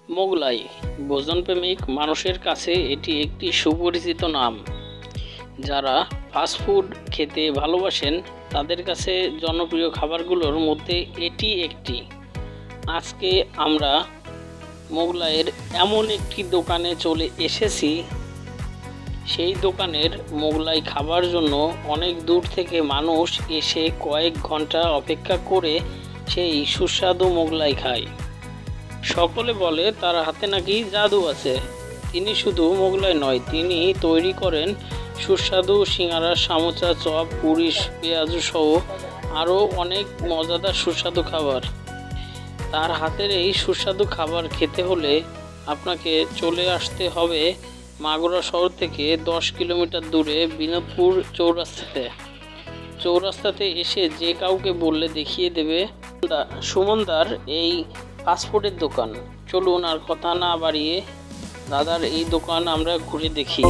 মোগলাই ভোজনপ্রেমিক মানুষের কাছে এটি একটি সুপরিচিত নাম। যারা ফাস্টফুড খেতে ভালোবাসেন তাদের কাছে জনপ্রিয় খাবারগুলোর মধ্যে এটি একটি। আজকে আমরা মোগলাইয়ের এমন একটি দোকানে চলে এসেছি, সেই দোকানের মোগলাই খাবার জন্য অনেক দূর থেকে মানুষ এসে কয়েক ঘন্টা অপেক্ষা করে সেই সুস্বাদু মোগলাই খায়। সকলে বলে তার হাতে নাকি জাদু আছে। তিনি শুধু মোগলাই নয়, তিনি তৈরি করেন সুস্বাদু সিঙ্গারা, সামোসা, চপ, পুরি, পেঁয়াজু সহ আরও অনেক মজাদার সুস্বাদু খাবার। তার হাতের এই সুস্বাদু খাবার খেতে হলে আপনাকে চলে আসতে হবে মাগুরা শহর থেকে 10 কিলোমিটার দূরে বিনোদপুর চৌরাস্তাতে এসে যে কাউকে বললে দেখিয়ে দেবে সুমনদার এই ফাস্টফুডের দোকান। চলুন আর কথা না বাড়িয়ে দাদার এই দোকান আমরা ঘুরে দেখি।